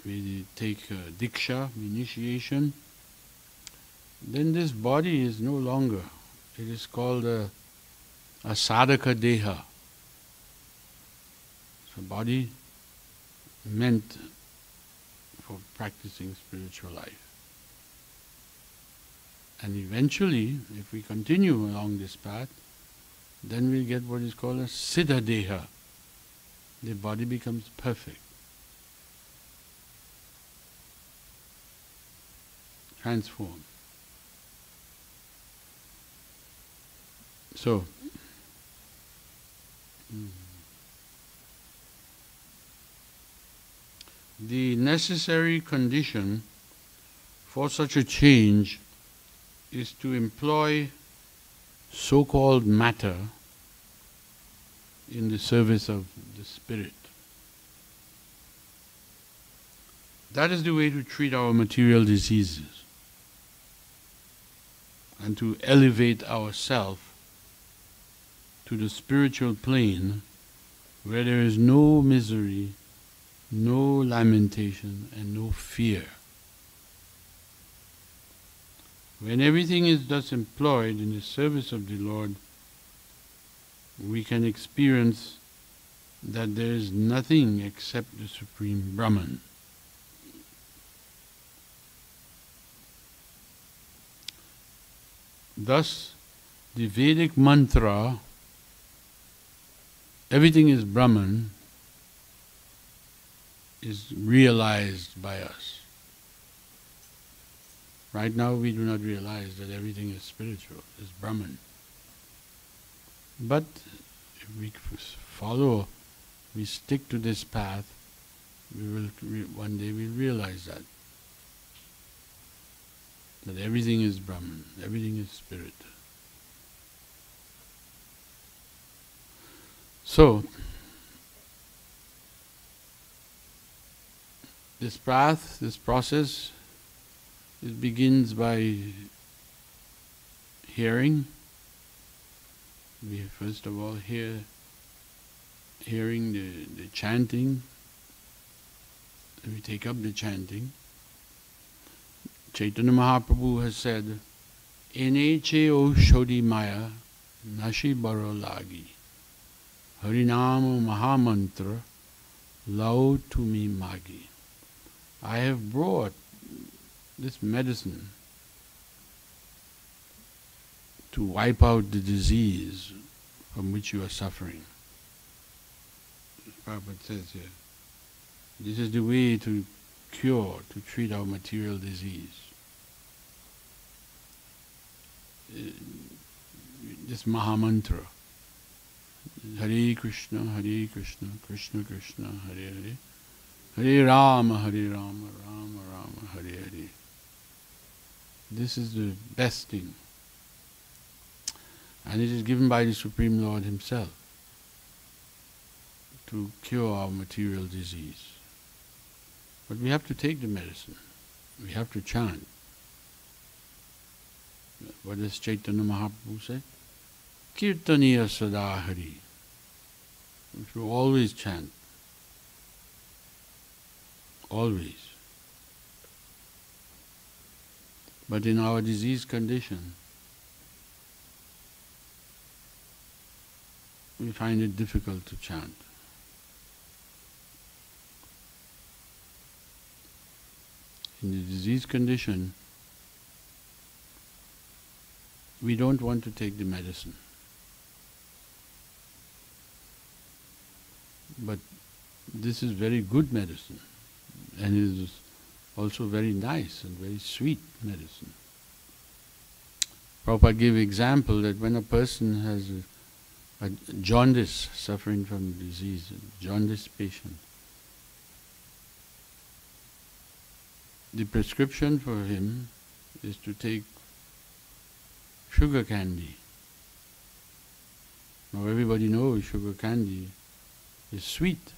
we take diksha, initiation, then this body is no longer. It is called a sadhaka deha. So body meant for practicing spiritual life. And eventually, if we continue along this path, then we'll get what is called a siddha deha. The body becomes perfect. Transformed. So, the necessary condition for such a change is to employ so-called matter in the service of the spirit. That is the way to treat our material diseases and to elevate ourselves to the spiritual plane where there is no misery, no lamentation and no fear. When everything is thus employed in the service of the Lord, we can experience that there is nothing except the Supreme Brahman. Thus, the Vedic mantra, everything is Brahman, is realized by us. Right now we do not realize that everything is spiritual, is Brahman. But if we follow, we stick to this path, we will one day we'll realize that everything is Brahman, everything is spirit. So, this path, this process, it begins by hearing. We first of all hearing the chanting. We take up the chanting. Chaitanya Mahaprabhu has said, Eneche o Shodhi Maya Nashi Baro Lagi Harinama Mahamantra Lau Tumi Magi. I have brought this medicine to wipe out the disease from which you are suffering. Prabhupada says here, this is the way to cure, to treat our material disease. This Mahamantra, Hare Krishna, Krishna Krishna, Hare Hare, Hare Rama, Rama Rama, Hare Hare. This is the best thing. And it is given by the Supreme Lord Himself to cure our material disease. But we have to take the medicine. We have to chant. What does Chaitanya Mahaprabhu say? Kirtaniya Sadahari. We should always chant. Always. But in our disease condition, we find it difficult to chant. In the disease condition, we don't want to take the medicine. But this is very good medicine, and it is also very nice and very sweet medicine. Prabhupada gave example that when a person has a jaundice, suffering from disease, a jaundice patient, the prescription for him is to take sugar candy. Now everybody knows sugar candy is sweet,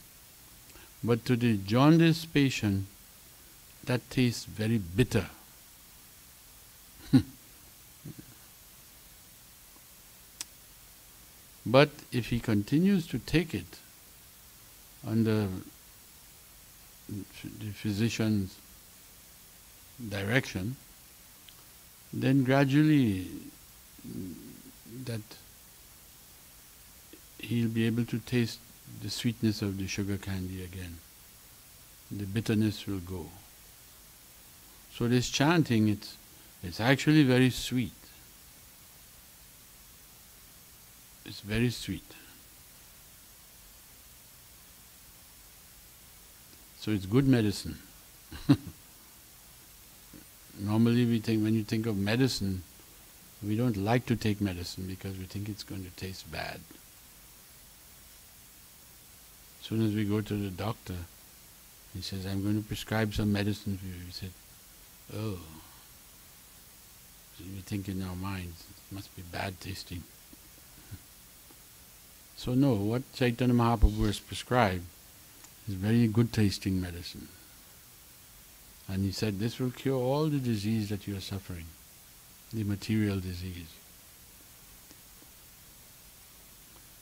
but to the jaundice patient, that tastes very bitter. But if he continues to take it under the physician's direction, then gradually that he'll be able to taste the sweetness of the sugar candy again. The bitterness will go. So this chanting, it's actually very sweet. It's very sweet. So it's good medicine. Normally we think, when you think of medicine, we don't like to take medicine because we think it's going to taste bad. As soon as we go to the doctor, he says, I'm going to prescribe some medicine for you. We said, oh. So we think in our minds, it must be bad tasting. So no, what Chaitanya Mahaprabhu has prescribed is very good tasting medicine. And he said, this will cure all the disease that you are suffering, the material disease.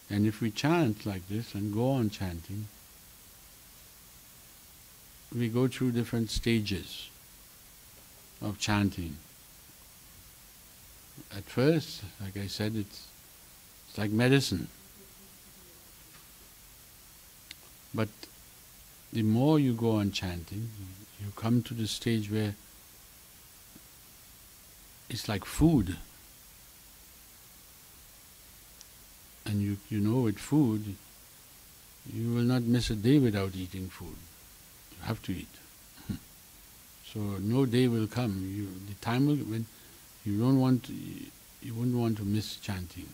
And if we chant like this and go on chanting, we go through different stages of chanting. At first, like I said, it's like medicine. But the more you go on chanting, you come to the stage where it's like food. And you know, with food, you will not miss a day without eating food. You have to eat. So no day will come. The time will, when you wouldn't want to miss chanting.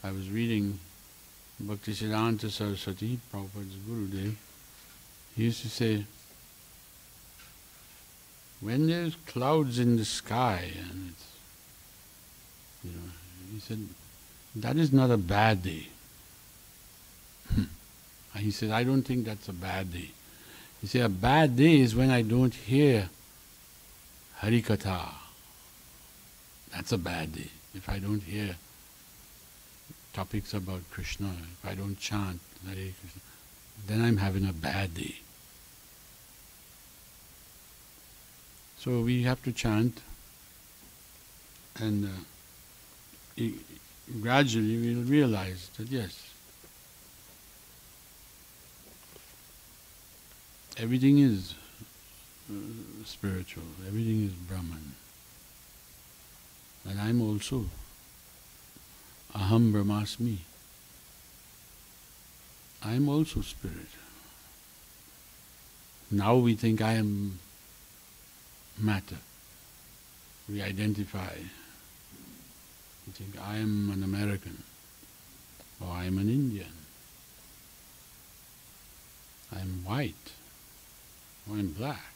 I was reading Bhaktisiddhanta Saraswati, Prabhupada's Gurudev. He used to say, when there's clouds in the sky, and it's, he said, that is not a bad day. He said, I don't think that's a bad day. He said, a bad day is when I don't hear Harikatha. That's a bad day. If I don't hear topics about Krishna, if I don't chant Hare Krishna, then I'm having a bad day. So we have to chant, and gradually we'll realize that yes, everything is spiritual, everything is Brahman. And I'm also Aham Brahmasmi. I am also spirit. Now we think I am matter. We identify. We think I am an American, or I am an Indian. I am white, or I'm black,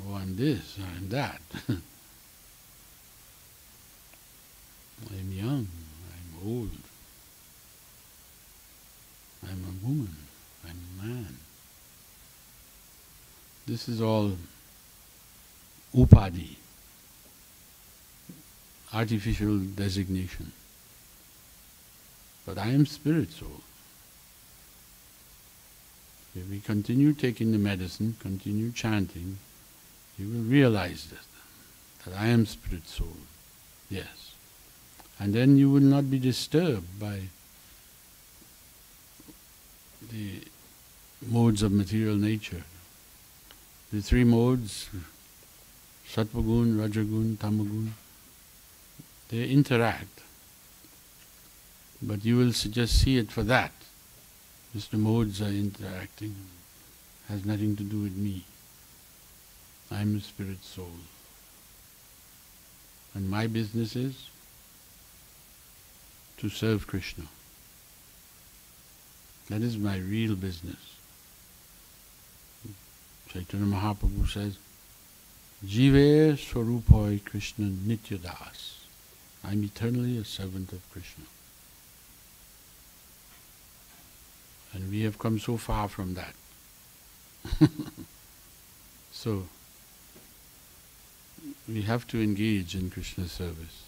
or I'm this, or I'm that. I'm young, I'm old, I'm a woman, I'm a man. This is all upadhi, artificial designation. But I am spirit soul. If we continue taking the medicine, continue chanting, you will realize that I am spirit soul, yes. And then you will not be disturbed by the modes of material nature. The three modes, Sattva-gun, Raja-gun, Tama-gun, they interact. But you will just see it for that. Just the modes are interacting. Has nothing to do with me. I am a spirit soul. And my business is to serve Krishna. That is my real business. Chaitanya Mahaprabhu says, Jive Swarupai Krishna Nityadas. I am eternally a servant of Krishna. And we have come so far from that. So, we have to engage in Krishna's service.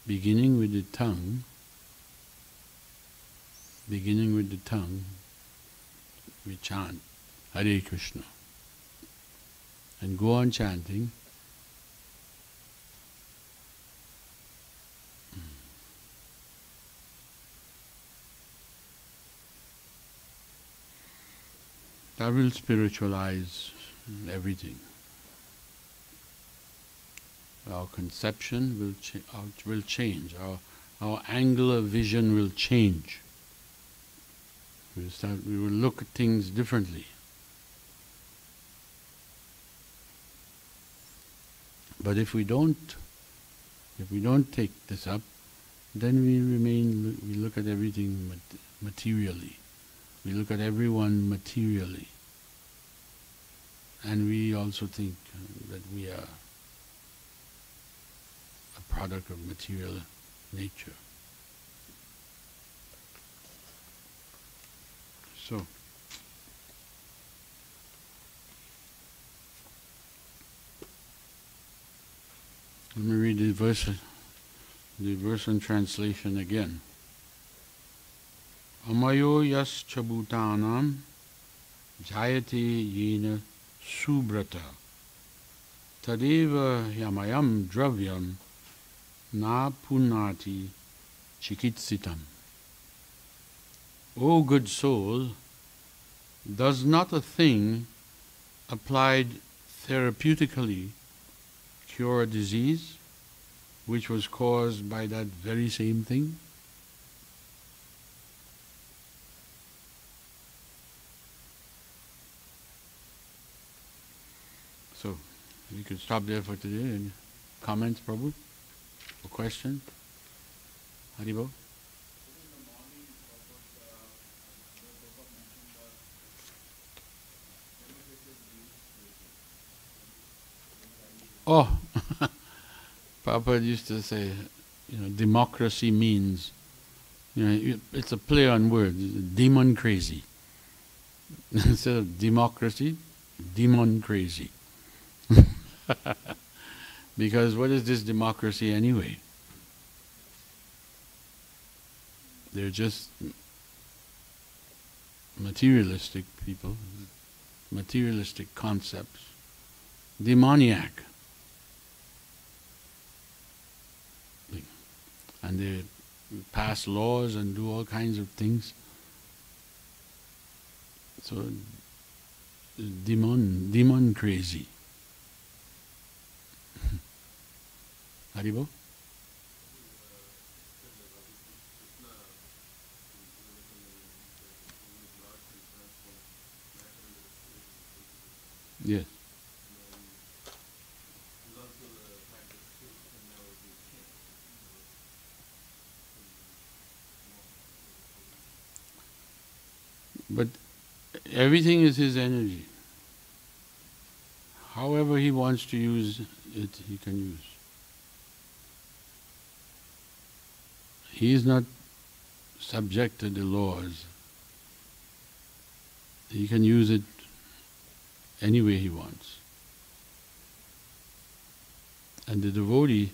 beginning with the tongue, we chant Hare Krishna and go on chanting. That will spiritualize everything. Our conception will change. Our angular vision will change. We will look at things differently. But if we don't take this up, then we look at everything materially. We look at everyone materially. And we also think that we are a product of material nature. So, let me read the verse and translation again. Amayo yascha bhutanam jayate yena subrata tadeva yamayam dravyam na punati chikitsitam. O good soul, does not a thing applied therapeutically cure a disease which was caused by that very same thing? So, we could stop there for today. Any comments, Prabhu? Or questions? Haribo? Oh, Papa used to say, democracy means, it's a play on words, demon crazy. Instead of democracy, demon crazy. Because what is this democracy anyway? They're just materialistic people, materialistic concepts, demoniac. And they pass laws and do all kinds of things. So, demon crazy. Haribo? Yes. But everything is his energy. However he wants to use it, he can use. He is not subject to the laws. He can use it any way he wants. And the devotee,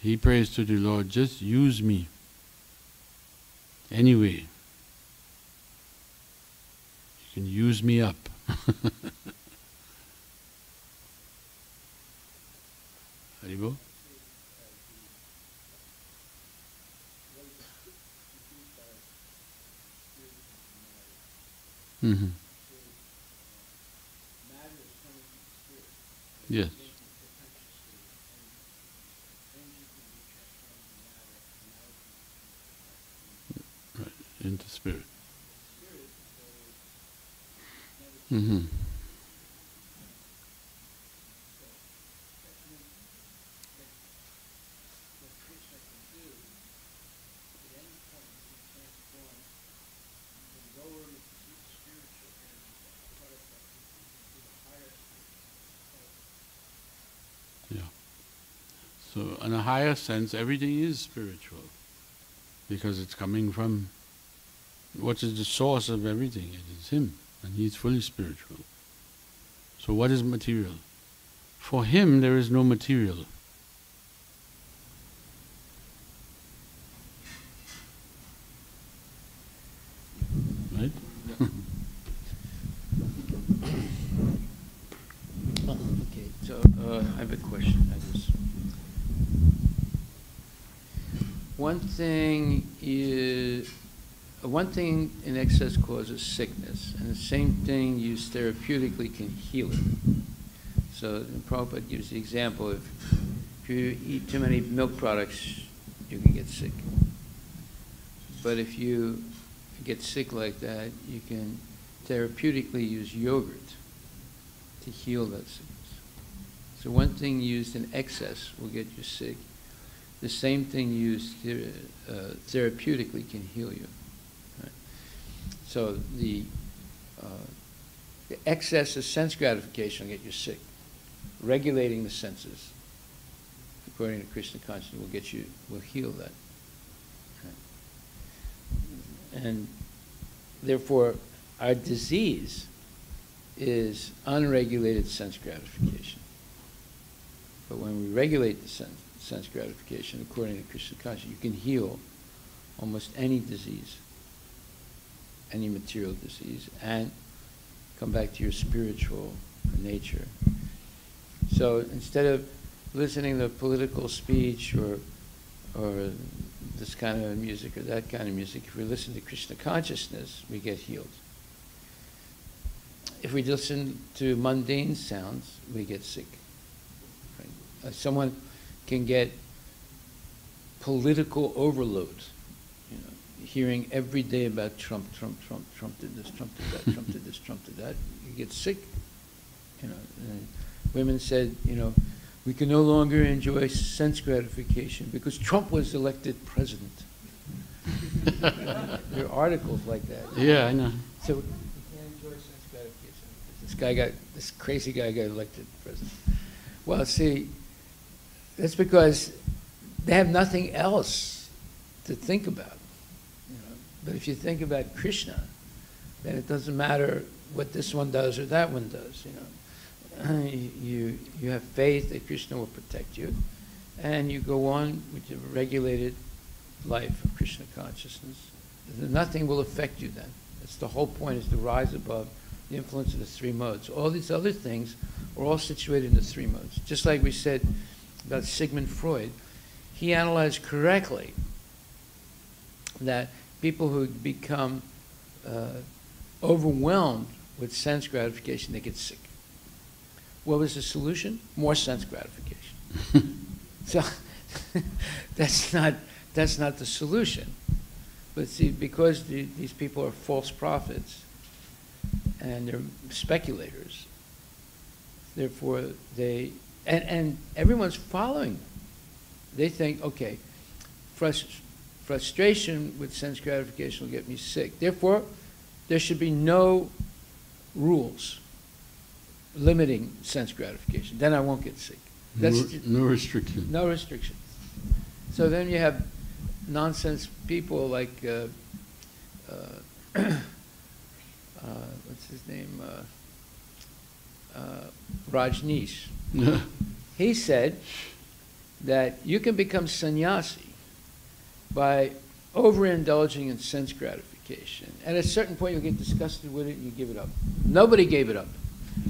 he prays to the Lord, just use me anyway. You can use me up. Haribo? Mm-hmm. Yes. Right, into spirit. Mm-hmm. Yeah. So, in a higher sense, everything is spiritual, because it's coming from what is the source of everything. It is Him, and He is fully spiritual. So, what is material? For Him, there is no material. I have a question. One thing in excess causes sickness, and the same thing used therapeutically can heal it. So Prabhupada gives the example, if you eat too many milk products, you can get sick. But if you get sick like that, you can therapeutically use yogurt to heal that sickness. So one thing used in excess will get you sick. The same thing used therapeutically can heal you. Right? So the excess of sense gratification will get you sick. Regulating the senses, according to Krishna consciousness, will heal that. Right? And therefore, our disease is unregulated sense gratification. But when we regulate the sense gratification, according to Krishna consciousness, you can heal almost any disease, any material disease, and come back to your spiritual nature. So instead of listening to political speech or this kind of music or that kind of music, if we listen to Krishna consciousness, we get healed. If we listen to mundane sounds, we get sick. Right? Someone can get political overload, hearing every day about Trump did this, Trump did that, Trump did this, Trump did that. You get sick. And women said, we can no longer enjoy sense gratification because Trump was elected president. There are articles like that. Yeah, I know. So we can't enjoy sense gratification. This crazy guy got elected president. Well, see, that's because they have nothing else to think about. But if you think about Krishna, then it doesn't matter what this one does or that one does. You have faith that Krishna will protect you, and you go on with your regulated life of Krishna consciousness. Nothing will affect you then. That's the whole point, is to rise above the influence of the three modes. All these other things are all situated in the three modes. Just like we said about Sigmund Freud, he analyzed correctly that people who become overwhelmed with sense gratification, they get sick. What was the solution? More sense gratification. So that's not the solution. But see, because these people are false prophets and they're speculators, therefore and everyone's following them. They think, okay, frustration with sense gratification will get me sick. Therefore, there should be no rules limiting sense gratification. Then I won't get sick. No restrictions. No restrictions. So then you have nonsense people like, what's his name? Rajneesh. He said that you can become sannyasi by overindulging in sense gratification. And at a certain point, you'll get disgusted with it and you give it up. Nobody gave it up.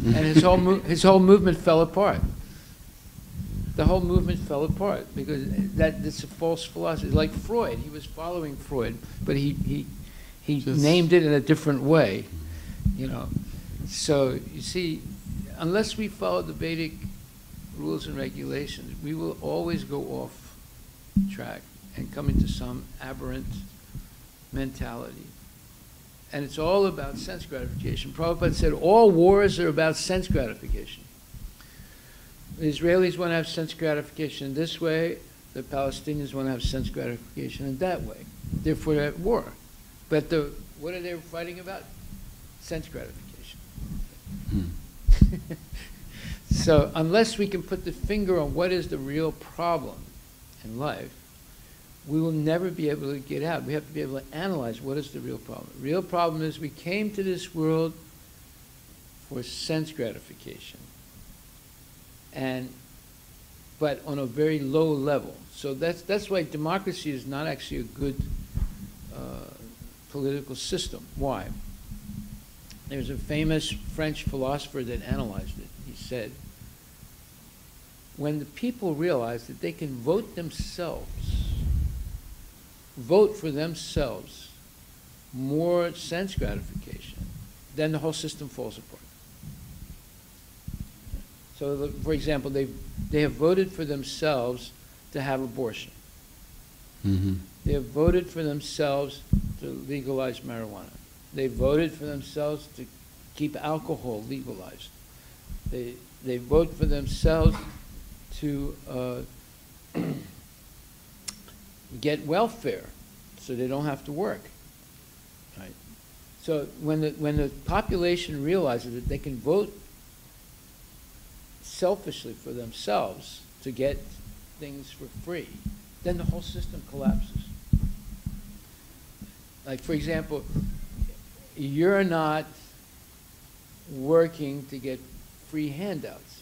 And his whole movement fell apart. The whole movement fell apart because that's a false philosophy. Like Freud, he was following Freud, but he named it in a different way, So you see, unless we follow the Vedic rules and regulations, we will always go off track and come into some aberrant mentality. And it's all about sense gratification. Prabhupada said all wars are about sense gratification. The Israelis want to have sense gratification this way, the Palestinians want to have sense gratification in that way. Therefore, they're at war. But what are they fighting about? Sense gratification. So unless we can put the finger on what is the real problem in life, we will never be able to get out. We have to be able to analyze what is the real problem. The real problem is we came to this world for sense gratification, but on a very low level. So that's why democracy is not actually a good political system. Why? There's a famous French philosopher that analyzed it. He said when the people realize that they can vote for themselves more sense gratification, then the whole system falls apart. So, for example, they have voted for themselves to have abortion. Mm-hmm. They have voted for themselves to legalize marijuana. They voted for themselves to keep alcohol legalized. They vote for themselves to get welfare so they don't have to work. Right? So when the population realizes that they can vote selfishly for themselves to get things for free, then the whole system collapses. Like, for example, you're not working to get free handouts.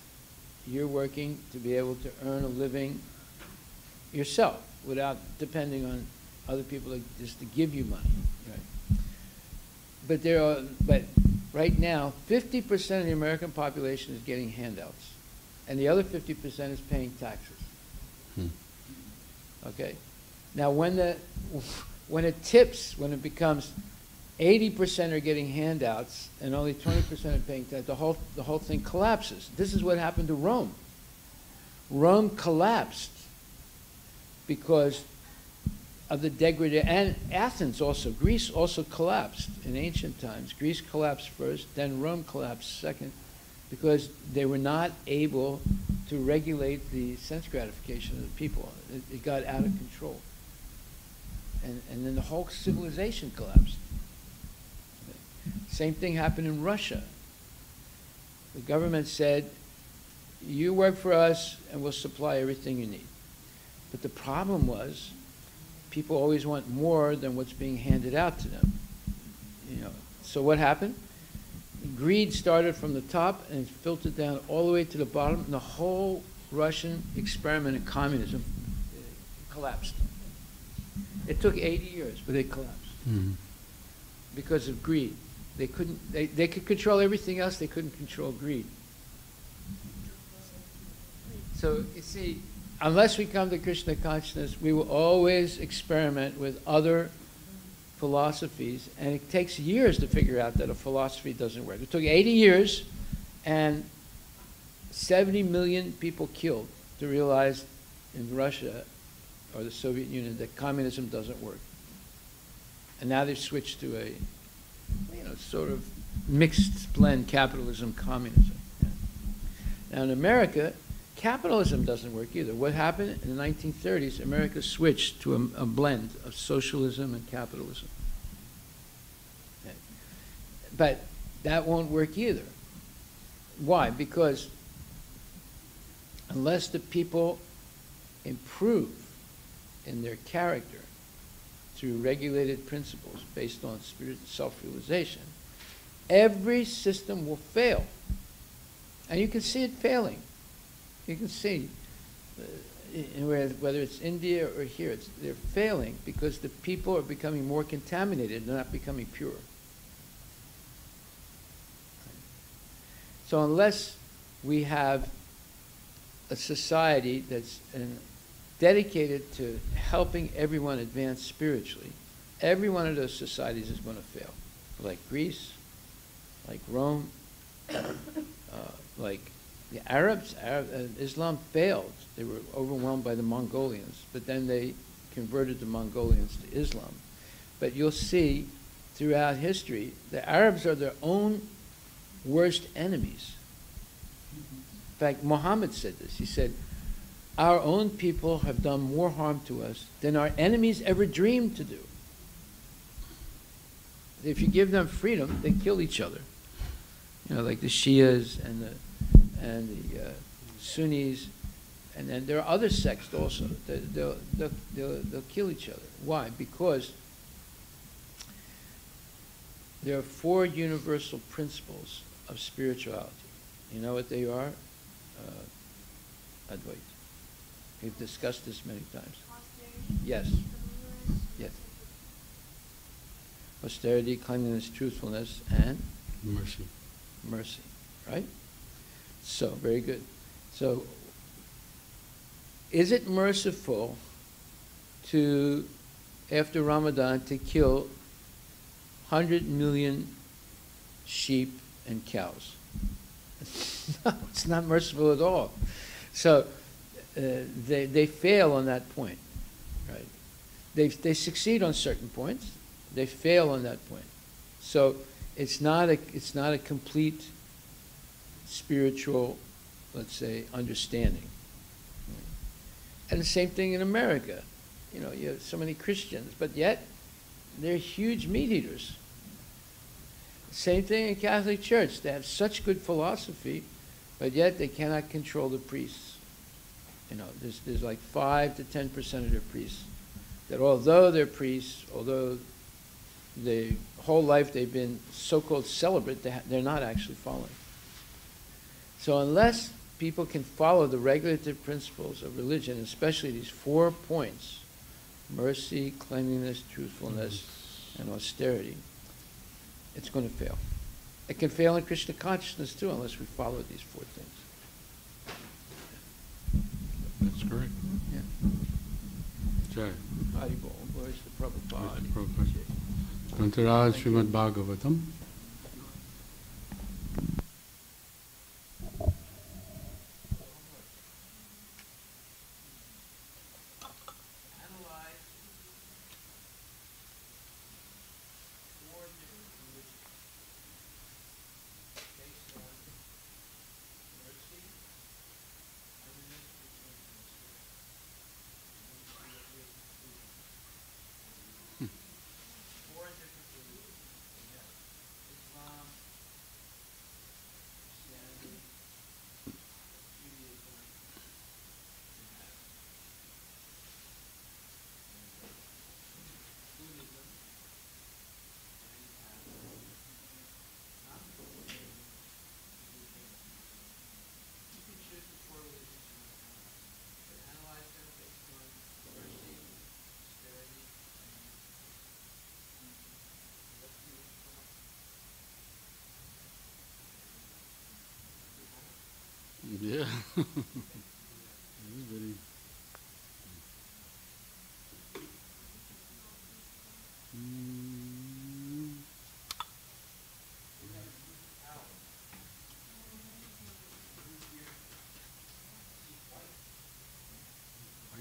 You're working to be able to earn a living yourself without depending on other people just to give you money. Right? But right now, 50% of the American population is getting handouts, and the other 50% is paying taxes. Okay? Now, when it tips, when it becomes 80% are getting handouts and only 20% are paying taxes, the whole thing collapses. This is what happened to Rome. Rome collapsed because of the degradation, and Athens also, Greece also collapsed in ancient times. Greece collapsed first, then Rome collapsed second, because they were not able to regulate the sense gratification of the people. It got out of control. And then the whole civilization collapsed. Same thing happened in Russia. The government said, you work for us and we'll supply everything you need. But the problem was, people always want more than what's being handed out to them. So what happened? Greed started from the top and filtered down all the way to the bottom, and the whole Russian experiment in communism collapsed. It took 80 years, but it collapsed. Mm-hmm. Because of greed. They could control everything else, they couldn't control greed. So, you see, unless we come to Krishna consciousness, we will always experiment with other philosophies, and it takes years to figure out that a philosophy doesn't work. It took 80 years and 70 million people killed to realize in Russia or the Soviet Union that communism doesn't work. And now they've switched to a sort of mixed blend capitalism, communism. Yeah. Now in America, capitalism doesn't work either. What happened in the 1930s, America switched to a blend of socialism and capitalism. Okay. But that won't work either. Why? Because unless the people improve in their character through regulated principles based on spirit self-realization, every system will fail. And you can see it failing. You can see, whether it's India or here, they're failing because the people are becoming more contaminated, they're not becoming pure. So unless we have a society that's dedicated to helping everyone advance spiritually, every one of those societies is going to fail. Like Greece, like Rome, like the Arabs, Islam failed. They were overwhelmed by the Mongolians, but then they converted the Mongolians to Islam. But you'll see throughout history, the Arabs are their own worst enemies. In fact, Muhammad said this. He said, our own people have done more harm to us than our enemies ever dreamed to do. If you give them freedom, they kill each other. Like the Shias and the Sunnis, and then there are other sects also. They'll kill each other. Why? Because there are 4 universal principles of spirituality. You know what they are? Advaita. We've discussed this many times. Yes. Yes. Austerity, cleanliness, truthfulness, and mercy. Mercy, right? So, very good. So, Is it merciful to, after Ramadan, to kill 100 million sheep and cows? No, it's not merciful at all. So they fail on that point, right? They succeed on certain points. They fail on that point. So it's not a complete spiritual, let's say, understanding. And the same thing in America. You know, you have so many Christians, but yet they're huge meat eaters. Same thing in Catholic Church. They have such good philosophy, but yet they cannot control the priests. You know, there's like 5 to 10% of their priests that, although they're priests, although their whole life they've been so-called celibate, they're not actually following. So unless people can follow the regulative principles of religion, especially these 4 points, mercy, cleanliness, truthfulness, and austerity, it's going to fail. It can fail in Krishna consciousness too, unless we follow these 4 things. That's correct. Yeah. Jai. Haribol. Where's the Prabhupada? Kantaraj Srimad Bhagavatam. Yeah. Very. I